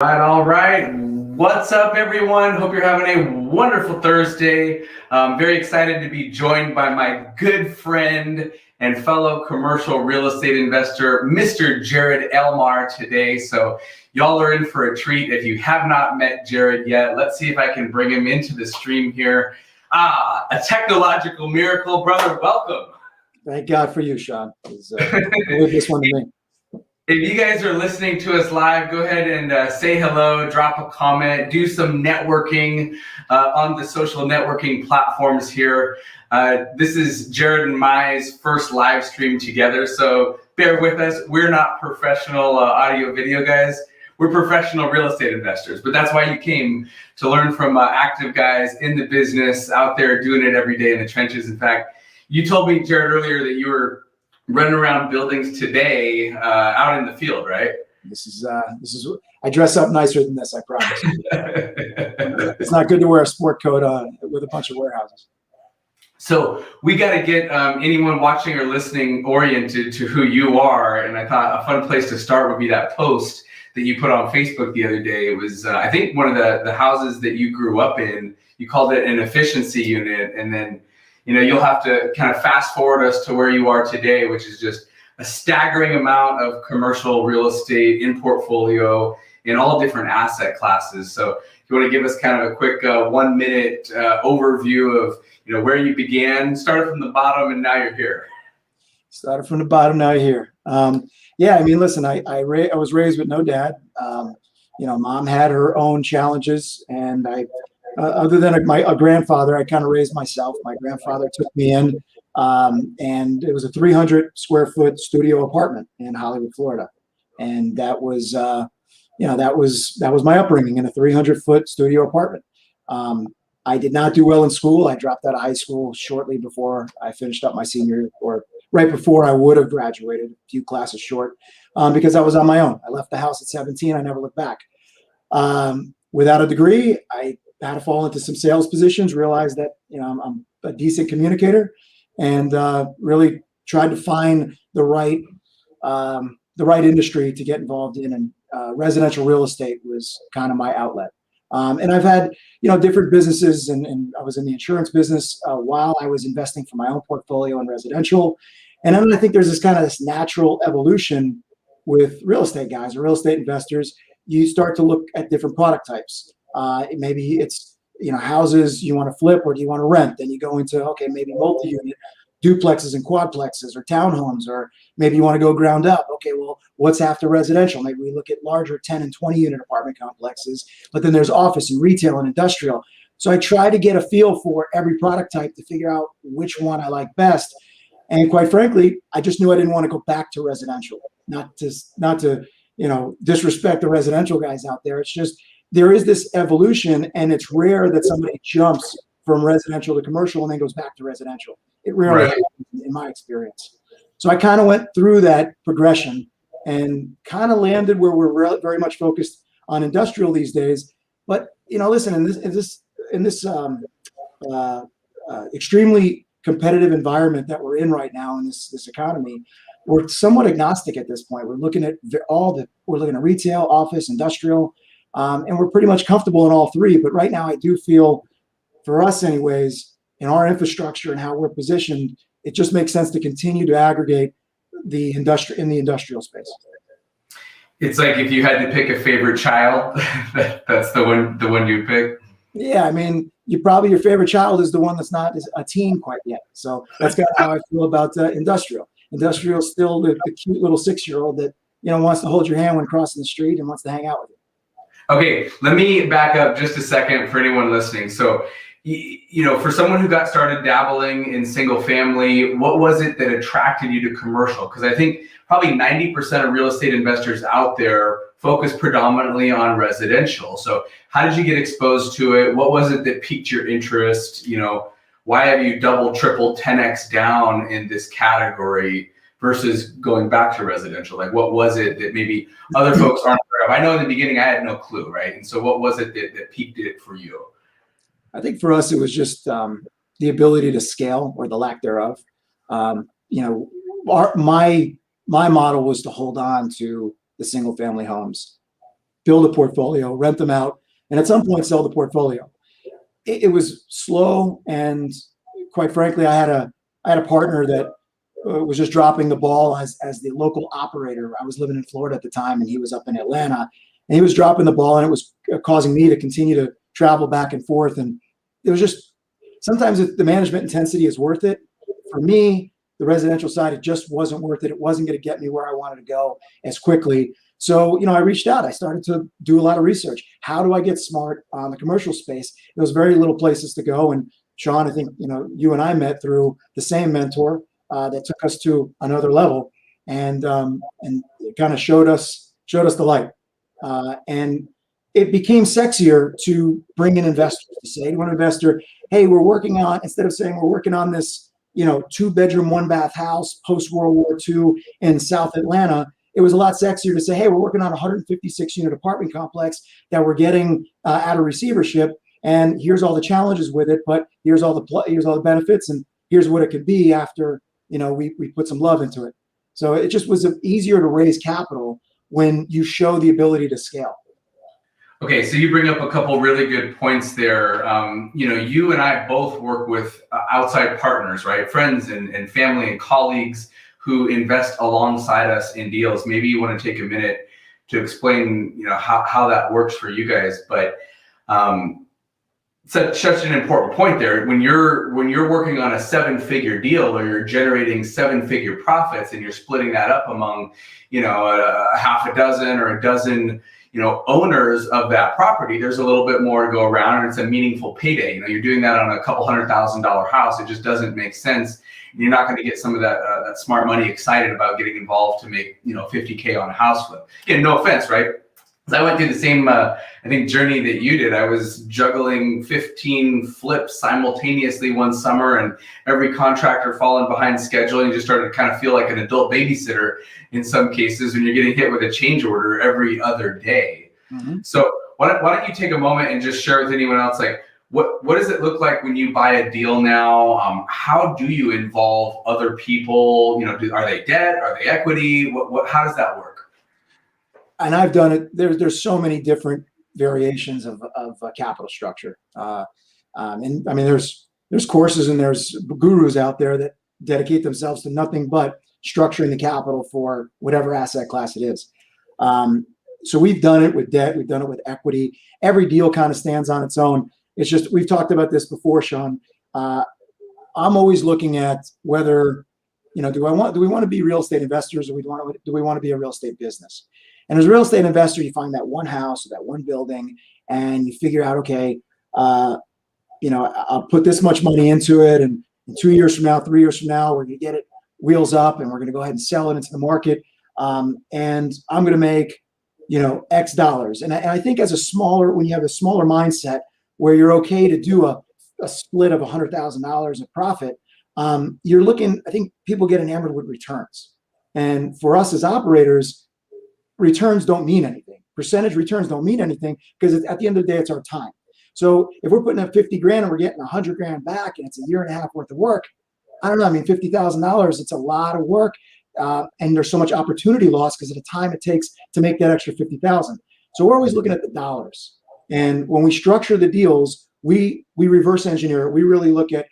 All right. What's up, everyone? Hope you're having a wonderful Thursday. Very excited to be joined by my good friend and fellow commercial real estate investor, Mr. Jarred Elmar today. So y'all are in for a treat. If you have not met Jarred yet, let's see if I can bring him into the stream here. A technological miracle, brother. Welcome. Thank God for you, Sean. Leave this one to me. If you guys are listening to us live, go ahead and say hello, drop a comment, do some networking on the social networking platforms here. This is Jarred and Mai's first live stream together, so bear with us. We're not professional audio video guys. We're professional real estate investors, but that's why you came, to learn from active guys in the business out there doing it every day in the trenches. In fact, you told me, Jarred, earlier that you were running around buildings today out in the field, right? This is I dress up nicer than this, I promise. It's not good to wear a sport coat with a bunch of warehouses. So we got to get anyone watching or listening oriented to who you are. And I thought a fun place to start would be that post that you put on Facebook the other day. It was, I think, one of the houses that you grew up in. You called it an efficiency unit. And then you'll have to kind of fast forward us to where you are today, which is just a staggering amount of commercial real estate in portfolio in all different asset classes. So if you want to give us kind of a quick 1 minute overview of where you began, started from the bottom and now you're here. Started from the bottom, now you're here. Yeah, I mean, listen, I was raised with no dad. Mom had her own challenges, and other than a grandfather, I kind of raised myself. My grandfather took me in, and it was a 300 square foot studio apartment in Hollywood, Florida. And that was, that was my upbringing, in a 300-foot studio apartment. I did not do well in school. I dropped out of high school shortly before I finished up my senior year, or right before I would have graduated, a few classes short, because I was on my own. I left the house at 17. I never looked back. Without a degree, I had to fall into some sales positions, realized that I'm a decent communicator, and really tried to find the right industry to get involved in. And residential real estate was kind of my outlet. And I've had different businesses, and I was in the insurance business while I was investing for my own portfolio in residential. And then I think there's this natural evolution with real estate guys or real estate investors. You start to look at different product types. Maybe it's houses you want to flip, or do you want to rent? Then you go into, okay, maybe multi-unit duplexes and quadplexes, or townhomes, or maybe you want to go ground up. Okay, well, what's after residential? Maybe we look at larger 10 and 20 unit apartment complexes, but then there's office and retail and industrial. So I try to get a feel for every product type to figure out which one I like best. And quite frankly, I just knew I didn't want to go back to residential. Not to disrespect the residential guys out there. It's just, there is this evolution, and it's rare that somebody jumps from residential to commercial and then goes back to residential. It rarely happens in my experience. So I kind of went through that progression and kind of landed where we're very much focused on industrial these days. But listen, in this extremely competitive environment that we're in right now in this economy, we're somewhat agnostic at this point. We're looking at retail, office, industrial, and we're pretty much comfortable in all three. But right now, I do feel, for us anyways, in our infrastructure and how we're positioned, it just makes sense to continue to aggregate the industrial space. It's like if you had to pick a favorite child, that's the one you'd pick. Yeah, I mean, your favorite child is the one that's not a teen quite yet. So that's kind of how I feel about industrial. Industrial is still the cute little 6-year-old that wants to hold your hand when crossing the street and wants to hang out with you. Okay, let me back up just a second for anyone listening. So, for someone who got started dabbling in single family, what was it that attracted you to commercial? Because I think probably 90% of real estate investors out there focus predominantly on residential. So how did you get exposed to it? What was it that piqued your interest? Why have you double, triple, 10x down in this category versus going back to residential? Like, what was it that maybe other folks aren't aware of? I know in the beginning I had no clue, right? And so what was it that piqued it for you? I think for us, it was just the ability to scale, or the lack thereof. My model was to hold on to the single family homes build a portfolio, rent them out, and at some point sell the portfolio. It was slow, and quite frankly, I had a partner that was just dropping the ball as the local operator. I was living in Florida at the time, and he was up in Atlanta, and he was dropping the ball, and it was causing me to continue to travel back and forth. And it was just sometimes the management intensity is worth it. For me, the residential side, it just wasn't worth it. It wasn't going to get me where I wanted to go as quickly. So, I reached out. I started to do a lot of research. How do I get smart on the commercial space? There was very little places to go. And Sean, I think, you and I met through the same mentor that took us to another level, and it kind of showed us the light. And it became sexier to bring in investors, to say to an investor, hey, instead of saying we're working on this, 2-bedroom, 1-bath house post World War II in South Atlanta, it was a lot sexier to say, hey, we're working on a 156-unit apartment complex that we're getting out of receivership, and here's all the challenges with it, but here's all the benefits, and here's what it could be after we put some love into it. So it just was easier to raise capital when you show the ability to scale. Okay, so you bring up a couple really good points there. You and I both work with outside partners, right? Friends and family and colleagues who invest alongside us in deals. Maybe you want to take a minute to explain, how that works for you guys. But such an important point there. When you're working on a 7-figure deal, or you're generating 7-figure profits, and you're splitting that up among, a half a dozen or a dozen, owners of that property, there's a little bit more to go around, and it's a meaningful payday. You're doing that on a couple $100,000 house. It just doesn't make sense. You're not going to get some of that smart money excited about getting involved to make, $50K on a house flip. Again, no offense, right? I went through the same, journey that you did. I was juggling 15 flips simultaneously one summer, and every contractor falling behind schedule. And you just started to kind of feel like an adult babysitter in some cases when you're getting hit with a change order every other day. Mm-hmm. So why don't you take a moment and just share with anyone else, what does it look like when you buy a deal now? How do you involve other people? Are they debt? Are they equity? How does that work? And I've done it. There's so many different variations of capital structure. And I mean, there's courses and there's gurus out there that dedicate themselves to nothing but structuring the capital for whatever asset class it is. So we've done it with debt. We've done it with equity. Every deal kind of stands on its own. It's just, we've talked about this before, Sean. I'm always looking at whether, do we want to be real estate investors, or do we want to be a real estate business? And as a real estate investor, you find that one house or that one building, and you figure out, okay, I'll put this much money into it, and 2 years from now, 3 years from now, we're going to get it wheels up, and we're going to go ahead and sell it into the market, and I'm going to make, X dollars. And I think when you have a smaller mindset where you're okay to do a split of $100,000 of profit, you're looking. I think people get enamored with returns, and for us as operators, returns don't mean anything. Percentage returns don't mean anything, because at the end of the day, it's our time. So if we're putting up 50 grand and we're getting 100 grand back, and it's a year and a half worth of work, I don't know. I mean, $50,000, it's a lot of work. And there's so much opportunity loss because of the time it takes to make that extra 50,000. So we're always looking at the dollars. And when we structure the deals, we reverse engineer it. We really look at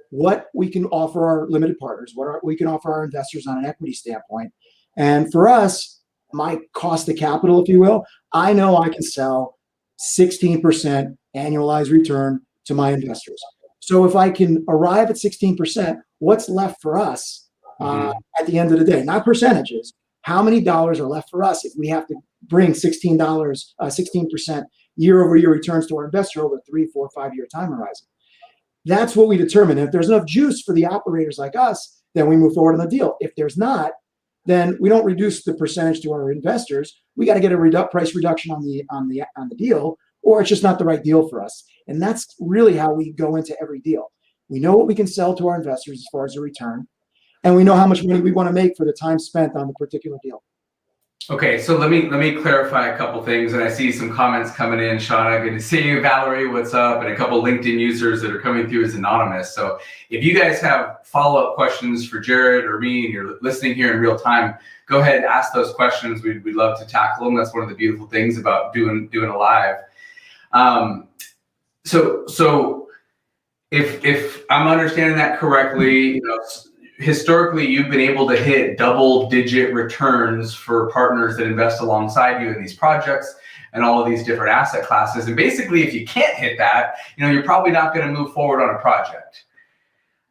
what we can offer our limited partners, we can offer our investors on an equity standpoint. And for us, my cost of capital, if you will, I know I can sell 16% annualized return to my investors. So if I can arrive at 16%, what's left for us at the end of the day? Not percentages. How many dollars are left for us if we have to bring $16% year-over-year returns to our investor over a 3, 4, 5 year time horizon? That's what we determine. If there's enough juice for the operators like us, then we move forward on the deal. If there's not, then we don't reduce the percentage to our investors. We got to get a price reduction on the deal, or it's just not the right deal for us. And that's really how we go into every deal. We know what we can sell to our investors as far as a return, and we know how much money we want to make for the time spent on the particular deal. Okay, so let me clarify a couple things, and I see some comments coming in. Shauna, good to see you. Valerie, what's up? And a couple LinkedIn users that are coming through as anonymous. So if you guys have follow-up questions for Jarred or me, and you're listening here in real time, go ahead and ask those questions. We'd love to tackle them. That's one of the beautiful things about doing a live. So if I'm understanding that correctly, historically, you've been able to hit double-digit returns for partners that invest alongside you in these projects and all of these different asset classes. And basically, if you can't hit that, you're probably not going to move forward on a project.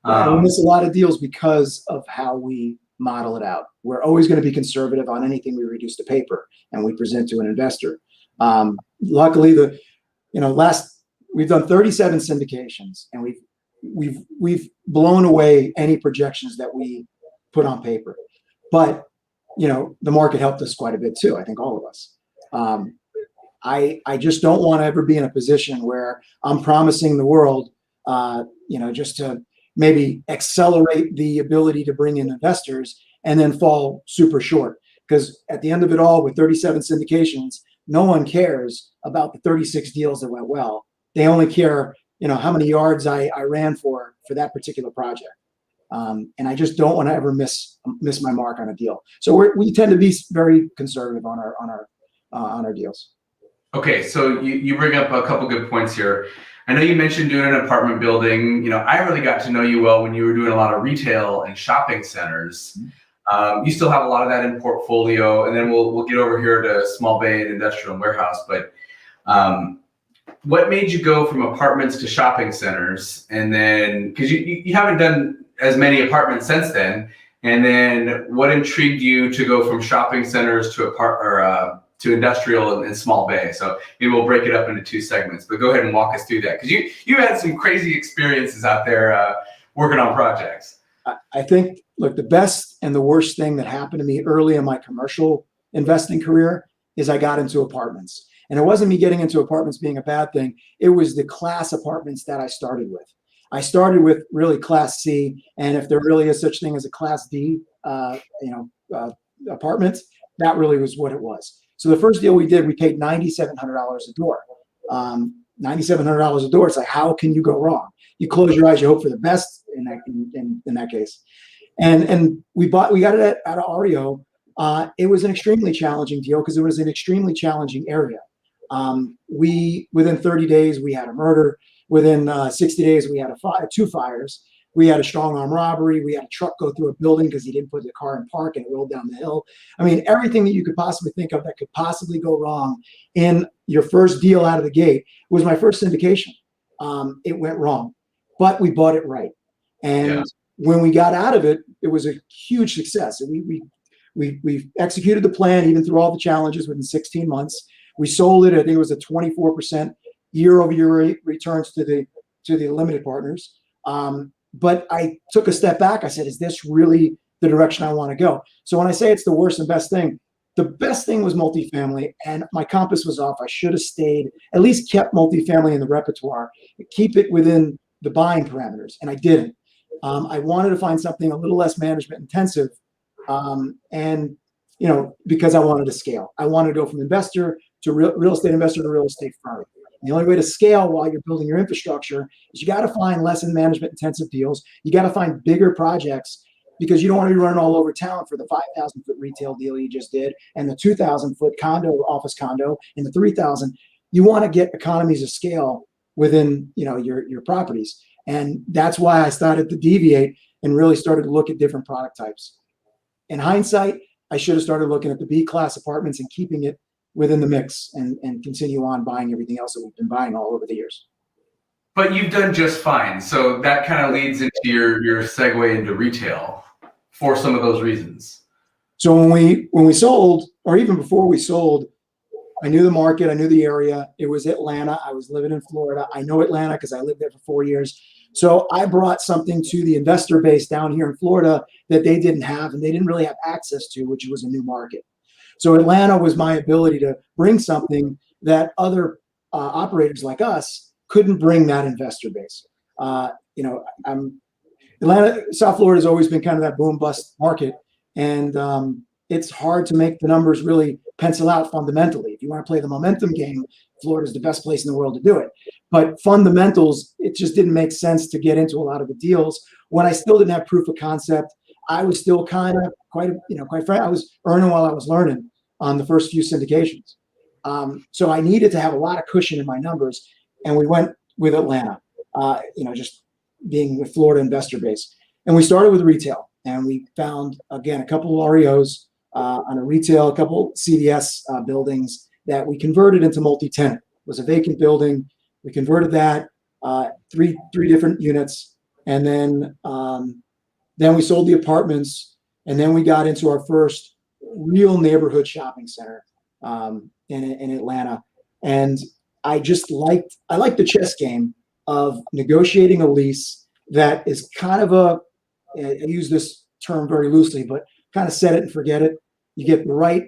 We miss a lot of deals because of how we model it out. We're always going to be conservative on anything we reduce to paper and we present to an investor. Luckily, we've done 37 syndications, and we've blown away any projections that we put on paper. But the market helped us quite a bit too. I think all of us. I just don't want to ever be in a position where I'm promising the world, just to maybe accelerate the ability to bring in investors and then fall super short. Because at the end of it all, with 37 syndications, no one cares about the 36 deals that went well. They only care, how many yards I ran for that particular project. And I just don't want to ever miss my mark on a deal. So we tend to be very conservative on our deals. Okay, so you bring up a couple good points here. I know you mentioned doing an apartment building. I really got to know you well when you were doing a lot of retail and shopping centers. You still have a lot of that in portfolio, and then we'll get over here to small bay and industrial and warehouse. But what made you go from apartments to shopping centers? And then, because you haven't done as many apartments since then, and then what intrigued you to go from shopping centers to to industrial and small bay? So maybe we'll break it up into two segments, but go ahead and walk us through that, because you had some crazy experiences out there working on projects. I think, look, the best and the worst thing that happened to me early in my commercial investing career is I got into apartments. And it wasn't me getting into apartments being a bad thing. It was the class apartments that I started with. I started with really class C, and if there really is such thing as a class D, apartment, that really was what it was. So the first deal we did, we paid $9,700 a door. $9,700 a door. It's like, how can you go wrong? You close your eyes, you hope for the best in that case. And we got it out of REO. It was an extremely challenging deal because it was an extremely challenging area. Within 30 days, we had a murder. Within 60 days, we had two fires. We had a strong arm robbery. We had a truck go through a building because he didn't put the car in park and it rolled down the hill. I mean, everything that you could possibly think of that could possibly go wrong in your first deal out of the gate was my first syndication. It went wrong, but we bought it right. And when we got out of it, it was a huge success. We executed the plan even through all the challenges within 16 months. We sold it. I think it was a 24% year-over-year returns to the limited partners. But I took a step back. I said, is this really the direction I want to go? So when I say it's the worst and best thing, the best thing was multifamily, and my compass was off. I should have stayed, at least kept multifamily in the repertoire, keep it within the buying parameters, and I didn't. I wanted to find something a little less management intensive, and because I wanted to scale. I wanted to go from investor to real estate investor to real estate firm. The only way to scale while you're building your infrastructure is you got to find less management intensive deals. You got to find bigger projects because you don't want to be running all over town for the 5,000 foot retail deal you just did and the 2,000 foot office condo and the 3,000. You want to get economies of scale within your properties, and that's why I started to deviate and really started to look at different product types. In hindsight, I should have started looking at the B class apartments and keeping it within the mix and continue on buying everything else that we've been buying all over the years. But you've done just fine. So that kind of leads into your segue into retail for some of those reasons. So when we sold, or even before we sold, I knew the market, I knew the area. It was Atlanta. I was living in Florida. I know Atlanta because I lived there for 4 years. So I brought something to the investor base down here in Florida that they didn't have and they didn't really have access to, which was a new market. So Atlanta was my ability to bring something that other operators like us couldn't bring that investor base. Atlanta, South Florida has always been kind of that boom bust market. And, it's hard to make the numbers really pencil out fundamentally. If you want to play the momentum game, Florida's the best place in the world to do it. But fundamentals, it just didn't make sense to get into a lot of the deals when I still didn't have proof of concept. I was still kind of quite frank. I was earning while I was learning on the first few syndications. So I needed to have a lot of cushion in my numbers, and we went with Atlanta, just being with Florida investor base. And we started with retail, and we found, again, a couple of REOs on a retail, a couple CDS buildings that we converted into multi-tenant. It was a vacant building. We converted that, three different units, and then we sold the apartments, and then we got into our first real neighborhood shopping center in Atlanta. And I like the chess game of negotiating a lease that is kind of I use this term very loosely, but kind of set it and forget it. You get the right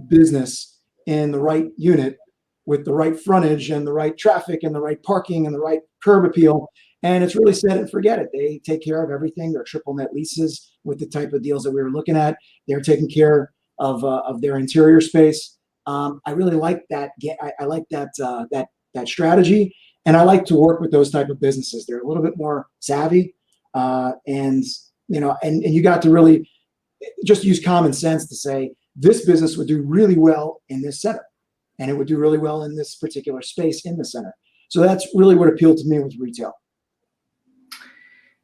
business in the right unit with the right frontage and the right traffic and the right parking and the right curb appeal. And it's really set it and forget it. They take care of everything. They're triple net leases with the type of deals that we were looking at. They're taking care of their interior space. I really like that. I like that strategy, and I like to work with those type of businesses. They're a little bit more savvy, and you got to really just use common sense to say this business would do really well in this center, and it would do really well in this particular space in the center. So that's really what appealed to me with retail.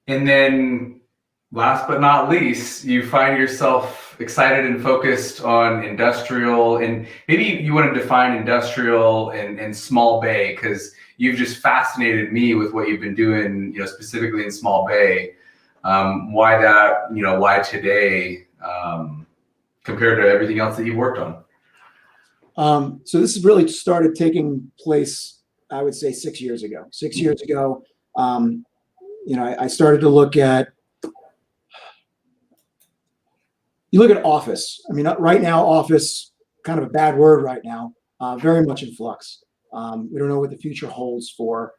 And then last but not least, you find yourself excited and focused on industrial, and maybe you want to define industrial and small bay, because you've just fascinated me with what you've been doing, specifically in small bay. Why that, why today compared to everything else that you've worked on? So this has really started taking place, I would say 6 years ago. 6 years ago, I started to look at, you look at office. I mean, right now, office, kind of a bad word right now, very much in flux. We don't know what the future holds for,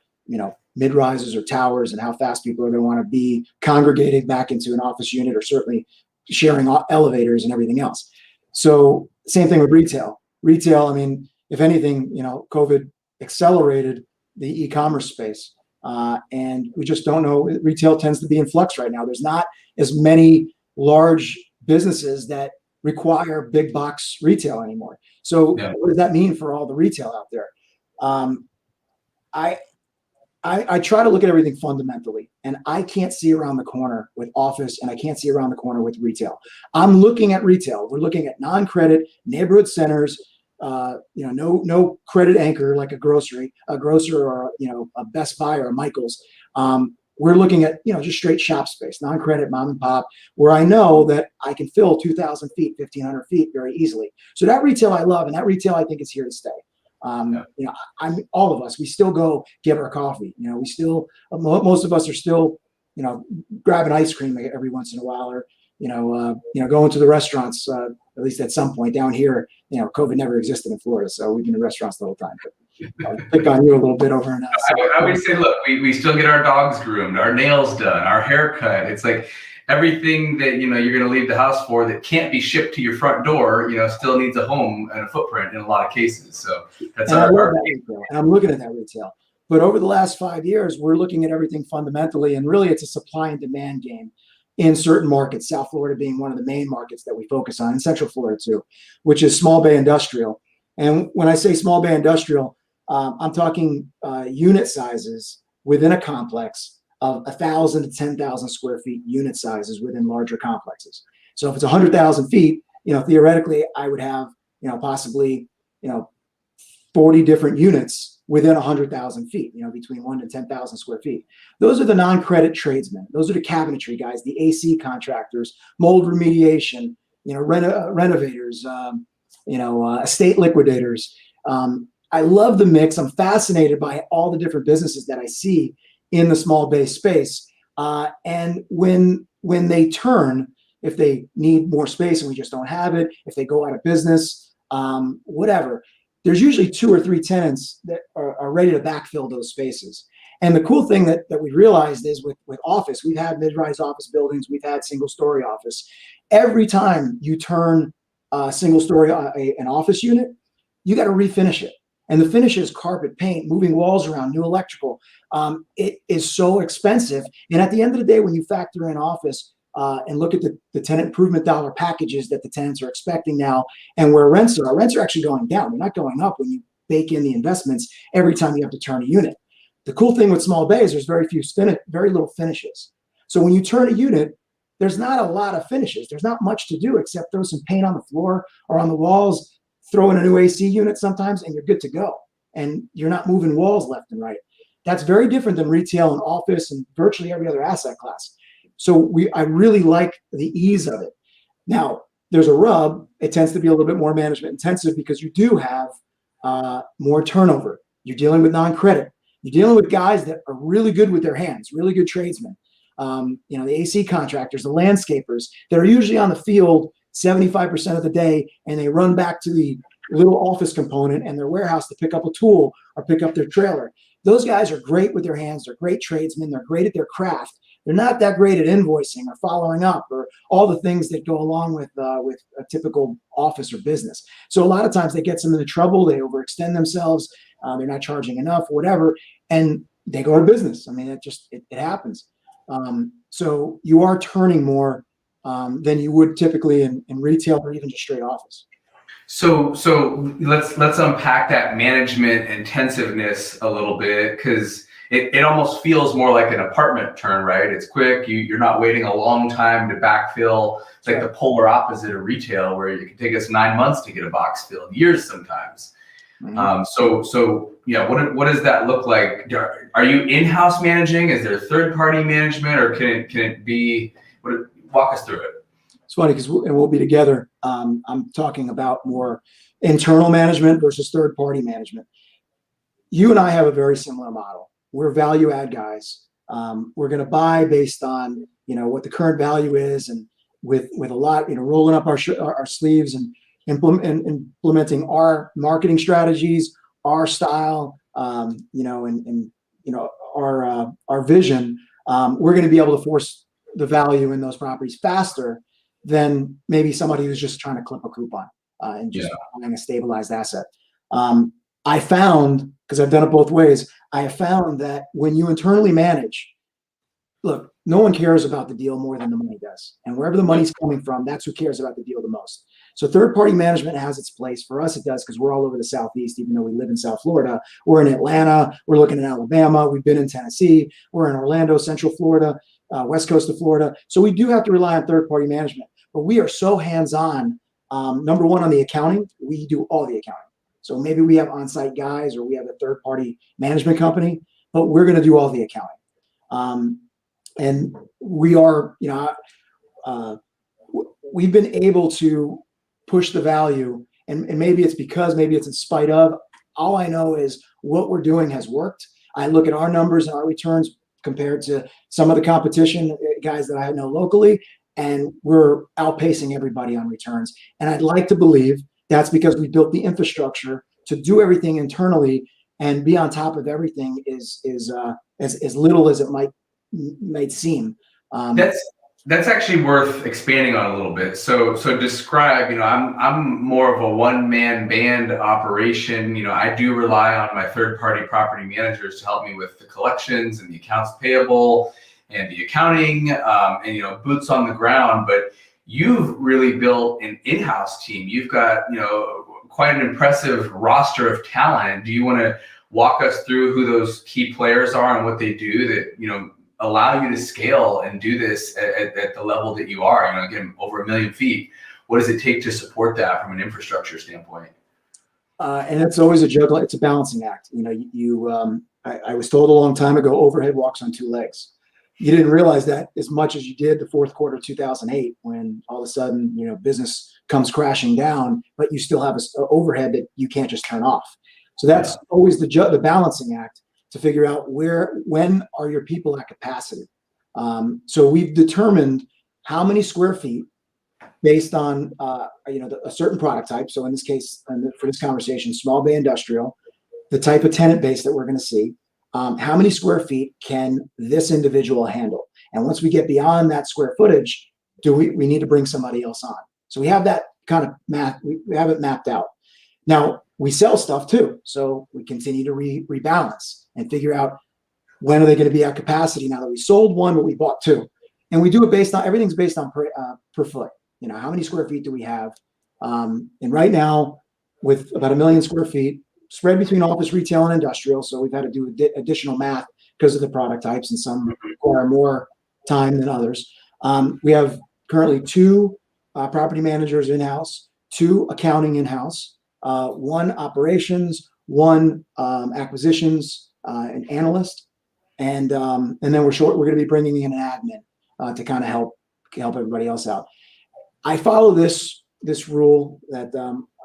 mid-rises or towers and how fast people are going to want to be congregated back into an office unit, or certainly sharing elevators and everything else. So same thing with retail. Retail, I mean, if anything, COVID accelerated the e-commerce space. And we just don't know. Retail tends to be in flux right now. There's not as many large businesses that require big box retail anymore. So What does that mean for all the retail out there? I try to look at everything fundamentally, and I can't see around the corner with office, and I can't see around the corner with retail. I'm looking at retail. We're looking at non-credit neighborhood centers, no credit anchor like a grocer or a Best Buy or a Michael's. We're looking at just straight shop space, non-credit mom and pop, where I know that I can fill 2,000 feet, 1,500 feet very easily. So that retail I love, and that retail I think is here to stay. All of us, we still go get our coffee. We still, most of us are still, grabbing ice cream every once in a while, or going to the restaurants, at least at some point. Down here, COVID never existed in Florida, so we've been in restaurants the whole time. But I'll pick on you a little bit over and I would say, look, we still get our dogs groomed, our nails done, our hair cut. It's like everything that you're going to leave the house for that can't be shipped to your front door, still needs a home and a footprint in a lot of cases. So that's our retail, and I'm looking at that retail. But over the last 5 years, we're looking at everything fundamentally, and really it's a supply and demand game in certain markets, South Florida being one of the main markets that we focus on, and Central Florida too, which is small bay industrial. And when I say small bay industrial, I'm talking unit sizes within a complex of 1,000 to 10,000 square feet unit sizes within larger complexes. So if it's 100,000 feet, theoretically I would have, possibly, 40 different units within 100,000 feet, between 1 to 10,000 square feet. Those are the non-credit tradesmen. Those are the cabinetry guys, the AC contractors, mold remediation, renovators, estate liquidators. I love the mix. I'm fascinated by all the different businesses that I see in the small bay space. And when they turn, if they need more space and we just don't have it, if they go out of business, whatever, there's usually 2 or 3 tenants that are ready to backfill those spaces. And the cool thing that we realized is with office, we've had mid-rise office buildings, we've had single-story office. Every time you turn single story, an office unit, you got to refinish it. And the finish is carpet, paint, moving walls around, new electrical. It is so expensive. And at the end of the day, when you factor in office and look at the tenant improvement dollar packages that the tenants are expecting now, and where rents are actually going down. They're not going up when you bake in the investments every time you have to turn a unit. The cool thing with small bay is there's very little finishes. So when you turn a unit, there's not a lot of finishes. There's not much to do except throw some paint on the floor or on the walls, throw in a new AC unit sometimes, and you're good to go. And you're not moving walls left and right. That's very different than retail and office and virtually every other asset class. So I really like the ease of it. Now, there's a rub. It tends to be a little bit more management intensive because you do have more turnover. You're dealing with non-credit. You're dealing with guys that are really good with their hands, really good tradesmen. The AC contractors, the landscapers that are usually on the field 75% of the day, and they run back to the little office component and their warehouse to pick up a tool or pick up their trailer. Those guys are great with their hands. They're great tradesmen. They're great at their craft. They're not that great at invoicing or following up or all the things that go along with a typical office or business. So a lot of times they get some into trouble. They overextend themselves. They're not charging enough, or whatever, and they go out of business. I mean, it happens. So you are turning more than you would typically in retail or even just straight office. So let's unpack that management intensiveness a little bit, because it almost feels more like an apartment turn, right? It's quick. You're not waiting a long time to backfill. It's like the polar opposite of retail, where it can take us 9 months to get a box filled, years sometimes. Mm-hmm. So yeah, what does that look like? Are you in-house managing? Is there third-party management, or can it be? Walk us through it. It's funny because we'll be together. I'm talking about more internal management versus third-party management. You and I have a very similar model. We're value-add guys. We're going to buy based on what the current value is, and with a lot rolling up our sleeves and implementing our marketing strategies, our style, and our vision. We're going to be able to force the value in those properties faster than maybe somebody who's just trying to clip a coupon and just buying a stabilized asset. I found, because I've done it both ways, I have found that when you internally manage, look, no one cares about the deal more than the money does. And wherever the money's coming from, that's who cares about the deal the most. So third-party management has its place. For us, it does, because we're all over the Southeast, even though we live in South Florida. We're in Atlanta. We're looking at Alabama. We've been in Tennessee. We're in Orlando, Central Florida, West Coast of Florida. So we do have to rely on third-party management. But we are so hands-on. Number one, on the accounting, we do all the accounting. So maybe we have on-site guys, or we have a third-party management company, but we're going to do all the accounting. And we are, we've been able to push the value, and maybe it's because, maybe it's in spite of. All I know is what we're doing has worked. I look at our numbers and our returns compared to some of the competition guys that I know locally, and we're outpacing everybody on returns. And I'd like to believe that's because we built the infrastructure to do everything internally and be on top of everything is as little as it might seem. That's actually worth expanding on a little bit. So describe, I'm more of a one-man band operation. I do rely on my third-party property managers to help me with the collections and the accounts payable and the accounting, and boots on the ground. But you've really built an in-house team. You've got, quite an impressive roster of talent. Do you want to walk us through who those key players are and what they do that, allow you to scale and do this at the level that you are, again, over 1 million feet? What does it take to support that from an infrastructure standpoint? And it's always a juggle. It's a balancing act. I was told a long time ago, overhead walks on 2 legs. You didn't realize that as much as you did the fourth quarter of 2008, when all of a sudden, business comes crashing down, but you still have an overhead that you can't just turn off. So that's always the balancing act, to figure out when are your people at capacity. So we've determined how many square feet based on a certain product type. So in this case, for this conversation, small bay industrial, the type of tenant base that we're going to see. How many square feet can this individual handle? And once we get beyond that square footage, we need to bring somebody else on. So we have that kind of we have it mapped out. Now we sell stuff too, so we continue to rebalance and figure out when are they going to be at capacity now that we sold one, but we bought two. And we do it based on, everything's based on per foot. You know, how many square feet do we have? And right now, with about 1 million square feet, spread between office, retail, and industrial. So we've had to do additional math because of the product types, and some require more time than others. We have currently 2 property managers in-house, 2 accounting in-house, 1 operations, 1 acquisitions, an analyst. And then we're going to be bringing in an admin to kind of help everybody else out. I follow this rule that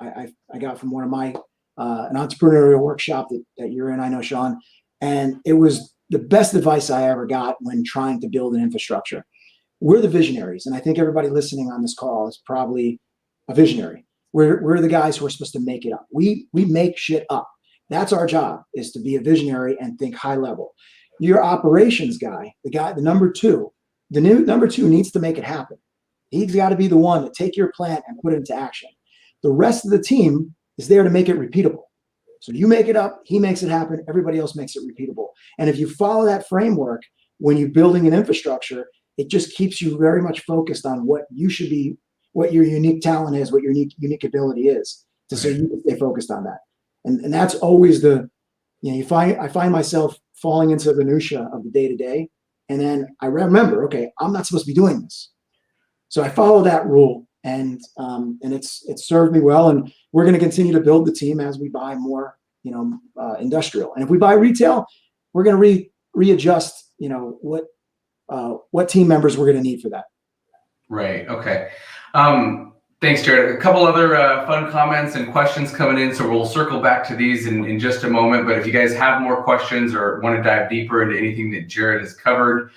I got from one of my an entrepreneurial workshop that you're in, I know, Sean, and it was the best advice I ever got when trying to build an infrastructure. We're the visionaries, and I think everybody listening on this call is probably a visionary. We're the guys who are supposed to make it up. We make shit up. That's our job, is to be a visionary and think high level. Your operations guy, the number 2, the new number 2 needs to make it happen. He's got to be the one to take your plan and put it into action. The rest of the team is there to make it repeatable. So you make it up, he makes it happen, everybody else makes it repeatable. And if you follow that framework when you're building an infrastructure, it just keeps you very much focused on what you should be, what your unique talent is, what your unique ability is, so you can stay focused on that. And that's always I find myself falling into the minutia of the day-to-day, and then I remember, okay, I'm not supposed to be doing this. So I follow that rule, and it's served me well. And we're going to continue to build the team as we buy more, industrial. And if we buy retail, we're going to readjust, what team members we're going to need for that. Right. Okay. Thanks, Jarred. A couple other fun comments and questions coming in, so we'll circle back to these in just a moment. But if you guys have more questions or want to dive deeper into anything that Jarred has covered,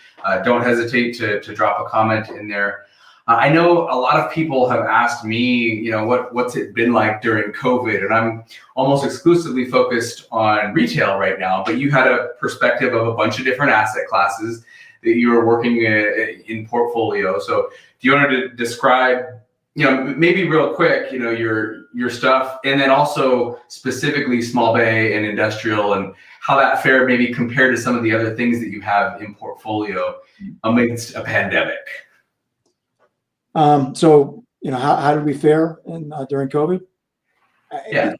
don't hesitate to drop a comment in there. I know a lot of people have asked me, what's it been like during COVID? And I'm almost exclusively focused on retail right now, but you had a perspective of a bunch of different asset classes that you were working in portfolio. So do you want to describe, maybe real quick, your stuff, and then also specifically small bay and industrial, and how that fared maybe compared to some of the other things that you have in portfolio amidst a pandemic? So, how did we fare during COVID? Yeah.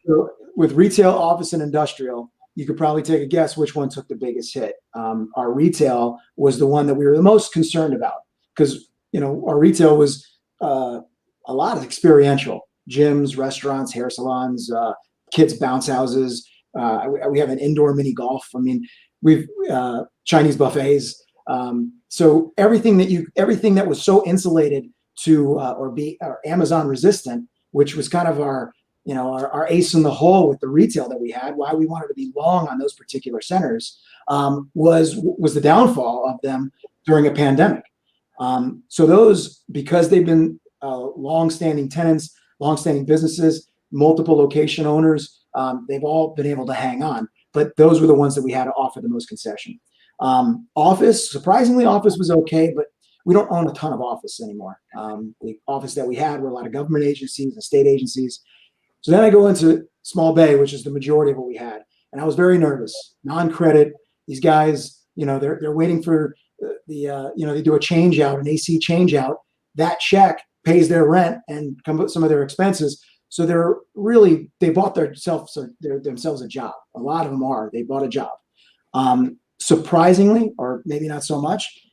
With retail, office, and industrial, you could probably take a guess which one took the biggest hit. Our retail was the one that we were the most concerned about, because, our retail was a lot of experiential: gyms, restaurants, hair salons, kids' bounce houses. We have an indoor mini golf. I mean, we've Chinese buffets. So everything that was so insulated to or Amazon resistant, which was kind of our ace in the hole with the retail that we had, why we wanted to be long on those particular centers, was the downfall of them during a pandemic. So those, because they've been long-standing tenants, long-standing businesses, multiple location owners, they've all been able to hang on. But those were the ones that we had to offer the most concession. Office, surprisingly, office was okay, but we don't own a ton of office anymore. The office that we had were a lot of government agencies and state agencies. So then I go into small bay, which is the majority of what we had. And I was very nervous. Non-credit, these guys, they're waiting for they do a change out, an AC change out. That check pays their rent and some of their expenses. So they bought themselves a job. A lot of them they bought a job. Surprisingly, or maybe not so much,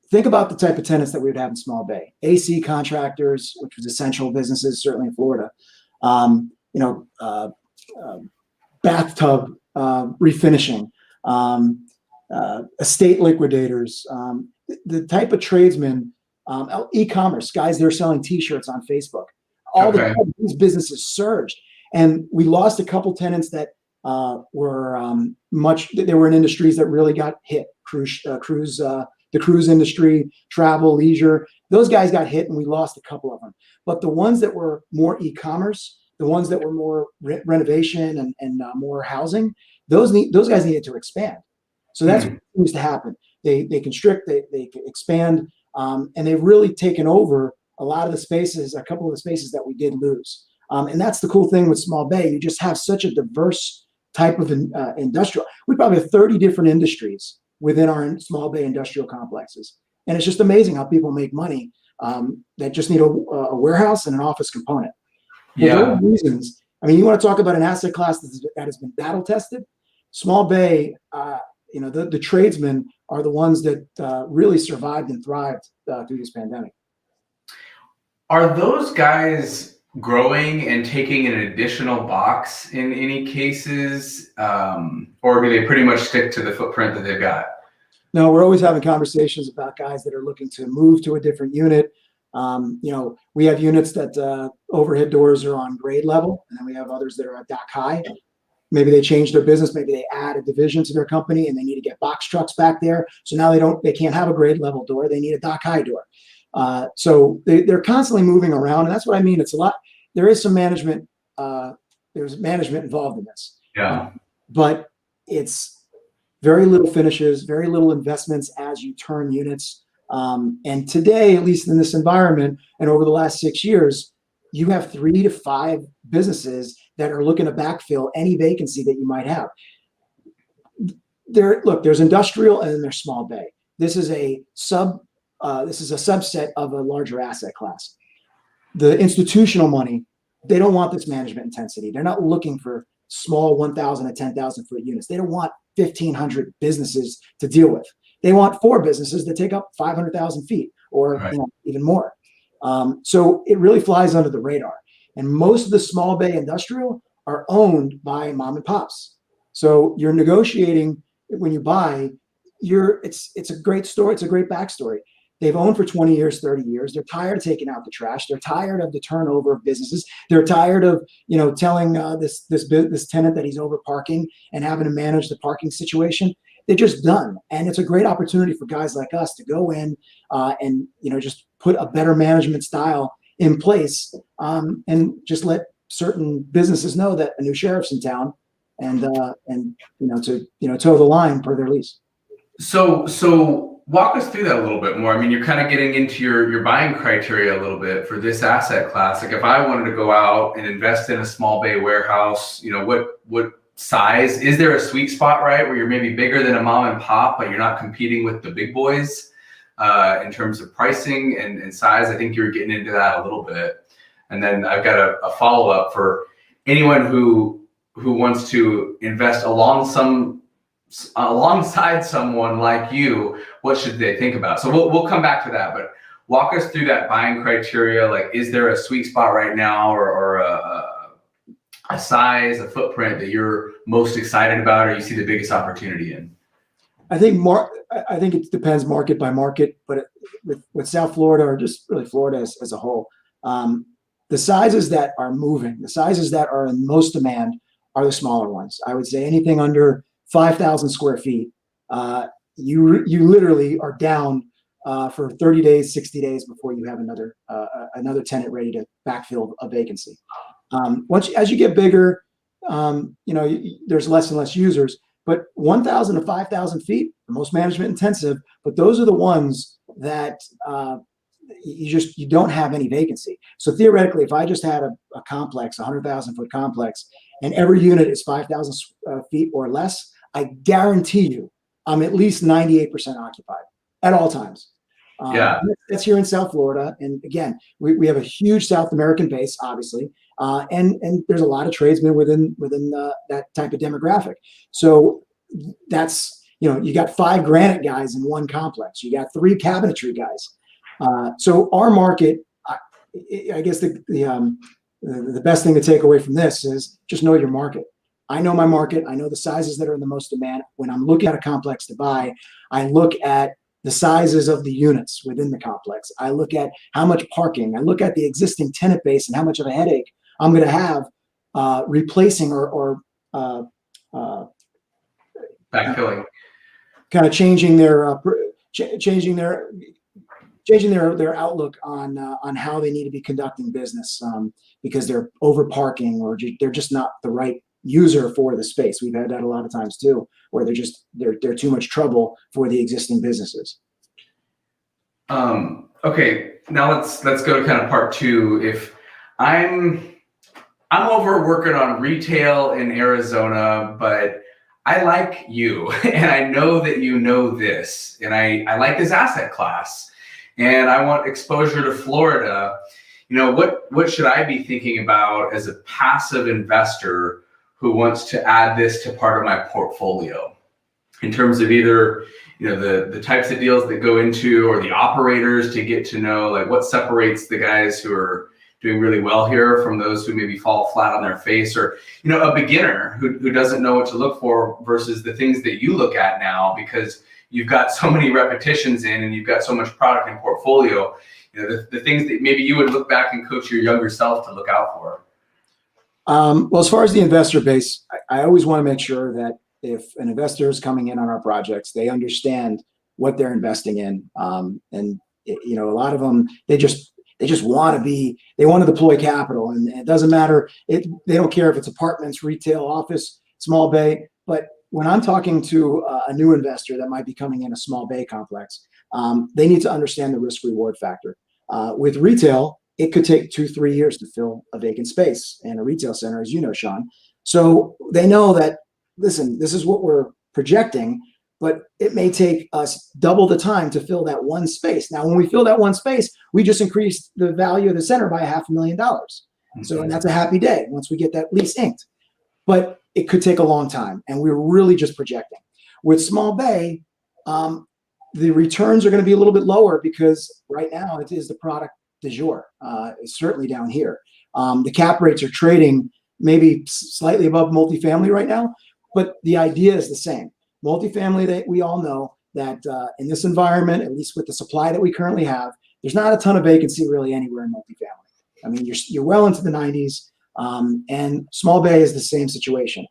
think about the type of tenants that we would have in small bay. AC contractors, which was essential businesses, certainly in Florida. Bathtub refinishing, estate liquidators, the type of tradesmen, e-commerce guys, they're selling T-shirts on Facebook. These businesses surged, and we lost a couple tenants that were in industries that really got hit. The cruise industry, travel, leisure, those guys got hit, and we lost a couple of them. But the ones that were more e-commerce, the ones that were more renovation and more housing, those guys needed to expand. So that's what used to happen. They constrict, they expand, and they've really taken over a lot of the spaces, a couple of the spaces that we did lose. And that's the cool thing with small bay. You just have such a diverse type of industrial. We probably have 30 different industries within our small bay industrial complexes. And it's just amazing how people make money that just need a warehouse and an office component. For those reasons, I mean, you want to talk about an asset class that has been battle tested? Small bay, the tradesmen are the ones that really survived and thrived through this pandemic. Are those guys growing and taking an additional box in any cases, or do they pretty much stick to the footprint that they've got? No, we're always having conversations about guys that are looking to move to a different unit. We have units that overhead doors are on grade level, and then we have others that are at dock high. Maybe they change their business. Maybe they add a division to their company and they need to get box trucks back there. So now they can't have a grade level door. They need a dock high door. So they're constantly moving around. And that's what I mean. It's a lot. There is some management. There's management involved in this. Yeah. But it's very little finishes, very little investments as you turn units. And today, at least in this environment and over the last 6 years, you have 3 to 5 businesses that are looking to backfill any vacancy that you might have. There's industrial and then there's small bay. This is a subset of a larger asset class. The institutional money, they don't want this management intensity. They're not looking for small 1,000 to 10,000 foot units. They don't want 1,500 businesses to deal with. They want 4 businesses that take up 500,000 feet or even more. So it really flies under the radar. And most of the small bay industrial are owned by mom and pops. So you're negotiating when you buy. It's a great story. It's a great backstory. They've owned for 20 years, 30 years. They're tired of taking out the trash. They're tired of the turnover of businesses. They're tired of telling this tenant that he's over parking and having to manage the parking situation. They're just done. And it's a great opportunity for guys like us to go in and just put a better management style in place and just let certain businesses know that a new sheriff's in town and to toe the line per their lease. So walk us through that a little bit more. I mean, you're kind of getting into your buying criteria a little bit for this asset class. Like if I wanted to go out and invest in a small bay warehouse, what size? Is there a sweet spot, right, where you're maybe bigger than a mom and pop, but you're not competing with the big boys in terms of pricing and size? I think you're getting into that a little bit. And then I've got a follow-up for anyone who wants to invest alongside someone like you. What should they think about? So we'll come back to that, but walk us through that buying criteria. Like, is there a sweet spot right now or a size, a footprint that you're most excited about or you see the biggest opportunity in? I think it depends market by market, but with South Florida or just really Florida as a whole, the sizes that are moving, the sizes that are in most demand are the smaller ones. I would say anything under 5,000 square feet, you literally are down for 30 days, 60 days before you have another tenant ready to backfill a vacancy. As you get bigger, there's less and less users. But 1,000 to 5,000 feet, the most management intensive. But those are the ones that you don't have any vacancy. So theoretically, if I just had a complex, 100,000 foot complex, and every unit is 5,000 feet or less, I guarantee you, I'm at least 98% occupied at all times. That's here in South Florida. And again, we have a huge South American base, obviously. And there's a lot of tradesmen within that type of demographic. So that's, you got 5 granite guys in one complex. You got 3 cabinetry guys. So our market, I guess the best thing to take away from this is just know your market. I know my market. I know the sizes that are in the most demand. When I'm looking at a complex to buy, I look at the sizes of the units within the complex. I look at how much parking. I look at the existing tenant base and how much of a headache I'm going to have replacing or backfilling, kind of changing their outlook on how they need to be conducting business because they're over parking or they're just not the right user for the space. We've had that a lot of times too, where they're too much trouble for the existing businesses. Okay, now let's go to kind of part two. If I'm over working on retail in Arizona, but I like you and I know that you know this, and I like this asset class, and I want exposure to Florida. What should I be thinking about as a passive investor who wants to add this to part of my portfolio in terms of either the types of deals that go into, or the operators, to get to know like what separates the guys who are doing really well here from those who maybe fall flat on their face, or a beginner who doesn't know what to look for versus the things that you look at now, because you've got so many repetitions in and you've got so much product in portfolio. The things that maybe you would look back and coach your younger self to look out for. Well, as far as the investor base, I always want to make sure that if an investor is coming in on our projects, they understand what they're investing in. And a lot of them, they just want to deploy capital, and it doesn't matter. They don't care if it's apartments, retail, office, small bay. But when I'm talking to a new investor that might be coming in a small bay complex, they need to understand the risk reward factor. With retail, it could take 2-3 years to fill a vacant space in a retail center, as you know, Sean. So they know that, listen, this is what we're projecting, but it may take us double the time to fill that one space. Now, when we fill that one space, we just increased the value of the center by $500,000. Mm-hmm. So, and that's a happy day once we get that lease inked. But it could take a long time, and we're really just projecting. With small bay, the returns are going to be a little bit lower because right now it is the product du jour. It's certainly down here. The cap rates are trading maybe slightly above multifamily right now, but the idea is the same. Multifamily, that we all know that in this environment, at least with the supply that we currently have, there's not a ton of vacancy really anywhere in multifamily. I mean, you're well into the 90s, and small bay is the same situation.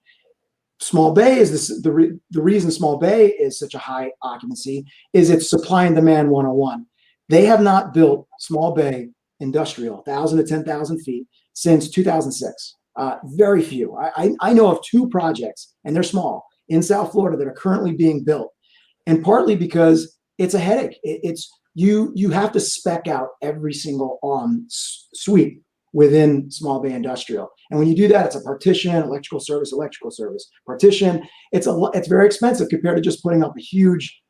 Small bay is the reason small bay is such a high occupancy is it's supply and demand 101. They have not built small bay industrial 1,000 to 10,000 feet since 2006. Very few. I know of 2 projects, and they're small, in South Florida that are currently being built, and partly because it's a headache. You have to spec out every single suite within small bay industrial, and when you do that, it's a partition, electrical service, partition. It's very expensive compared to just putting up a huge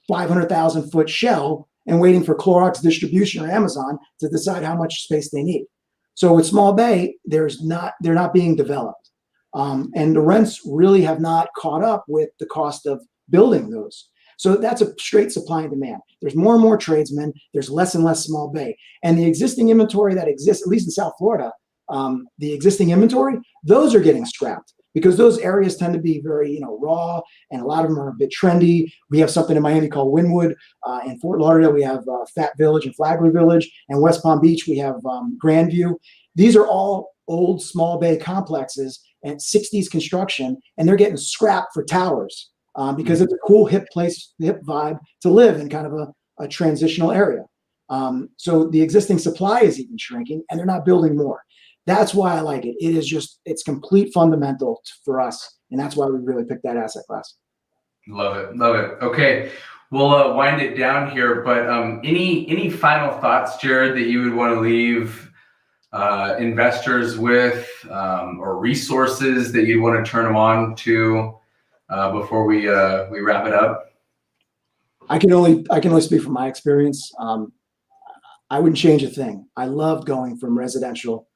500,000 foot shell and waiting for Clorox distribution or Amazon to decide how much space they need. So with small bay, they're not being developed, and the rents really have not caught up with the cost of building those. So that's a straight supply and demand. There's more and more tradesmen. There's less and less small bay, and the existing inventory that exists, at least in South Florida, the existing inventory, those are getting scrapped because those areas tend to be very raw, and a lot of them are a bit trendy. We have something in Miami called Wynwood. In Fort Lauderdale, we have Fat Village and Flagler Village, and West Palm Beach, we have Grandview. These are all old small bay complexes and 60s construction, and they're getting scrapped for towers because it's a cool, hip place, hip vibe to live in, kind of a transitional area. So the existing supply is even shrinking, and they're not building more. That's why I like it. It's complete fundamental for us, and that's why we really picked that asset class. Love it. Okay, we'll wind it down here, but any final thoughts, Jarred, that you would want to leave investors with, or resources that you'd want to turn them on to before we wrap it up? I can only speak from my experience. I wouldn't change a thing. I loved going from residential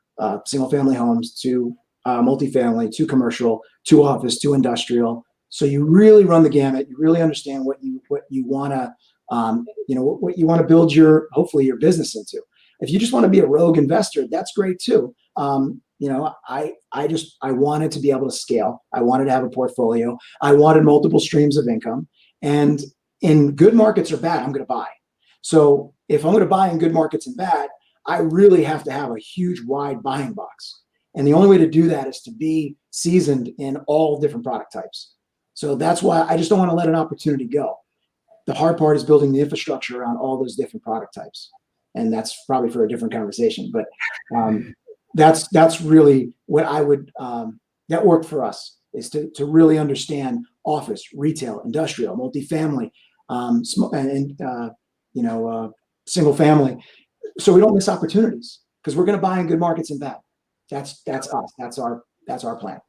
single family homes to multifamily, to commercial, to office, to industrial. So you really run the gamut. You really understand what you want to what you want to build hopefully your business into. If you just want to be a rogue investor, that's great too. I wanted to be able to scale. I wanted to have a portfolio. I wanted multiple streams of income. And in good markets or bad, I'm going to buy. So if I'm going to buy in good markets and bad, I really have to have a huge, wide buying box. And the only way to do that is to be seasoned in all different product types. So that's why I just don't want to let an opportunity go. The hard part is building the infrastructure around all those different product types. And that's probably for a different conversation. But that's really what I would, that worked for us, is to really understand office, retail, industrial, multifamily, single family, so we don't miss opportunities, because we're going to buy in good markets and bad. That's us. That's our plan.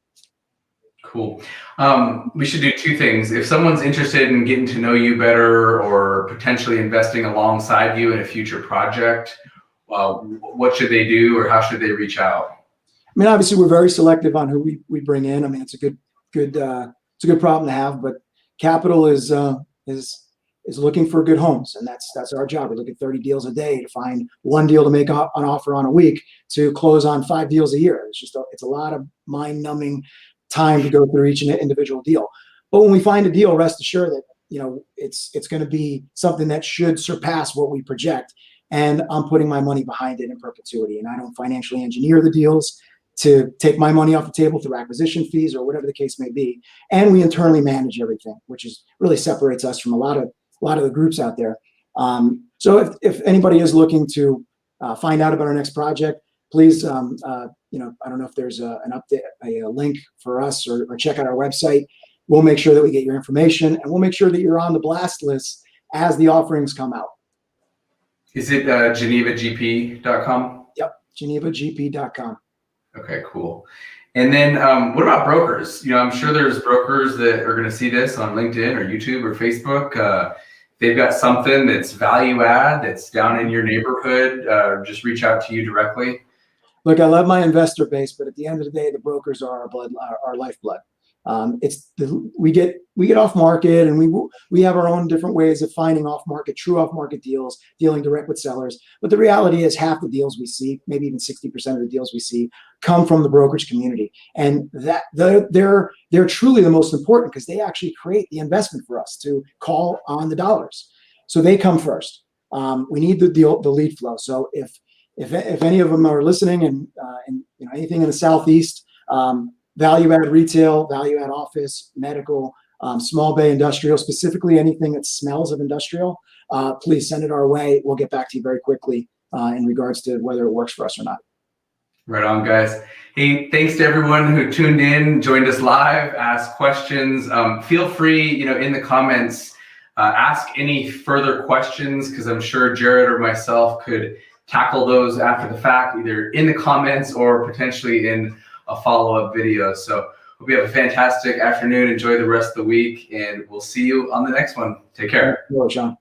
Cool. We should do two things. If someone's interested in getting to know you better or potentially investing alongside you in a future project, what should they do, or how should they reach out? I mean, obviously, we're very selective on who we bring in. I mean, it's a good problem to have. But capital is looking for good homes, and that's our job. We look at 30 deals a day to find one deal to make an offer on a week to close on 5 deals a year. It's a lot of mind-numbing time to go through each individual deal. But when we find a deal, rest assured that it's going to be something that should surpass what we project. And I'm putting my money behind it in perpetuity, and I don't financially engineer the deals to take my money off the table through acquisition fees or whatever the case may be. And we internally manage everything, which really separates us from a lot of the groups out there. So if anybody is looking to find out about our next project, please, I don't know if there's an update, a link for us, or check out our website. We'll make sure that we get your information, and we'll make sure that you're on the blast list as the offerings come out. Is it genevagp.com? Yep, genevagp.com. Okay, cool. And then what about brokers? I'm sure there's brokers that are going to see this on LinkedIn or YouTube or Facebook. They've got something that's value add, that's down in your neighborhood. Just reach out to you directly. Look, I love my investor base, but at the end of the day, the brokers are our lifeblood. We get off market, and we have our own different ways of finding true off market deals, dealing direct with sellers. But the reality is, half the deals we see, maybe even 60% of the deals we see, come from the brokerage community, and that they're truly the most important, because they actually create the investment for us to call on the dollars. So they come first. We need the lead flow. So if any of them are listening, and anything in the Southeast. Value-added retail, value-add office, medical, small bay industrial, specifically anything that smells of industrial, please send it our way. We'll get back to you very quickly in regards to whether it works for us or not. Right on, guys. Hey, thanks to everyone who tuned in, joined us live, asked questions. Feel free, in the comments, ask any further questions, because I'm sure Jarred or myself could tackle those after the fact, either in the comments or potentially in a follow-up video. So hope you have a fantastic afternoon. Enjoy the rest of the week, and we'll see you on the next one. Take care. Hello, Sean.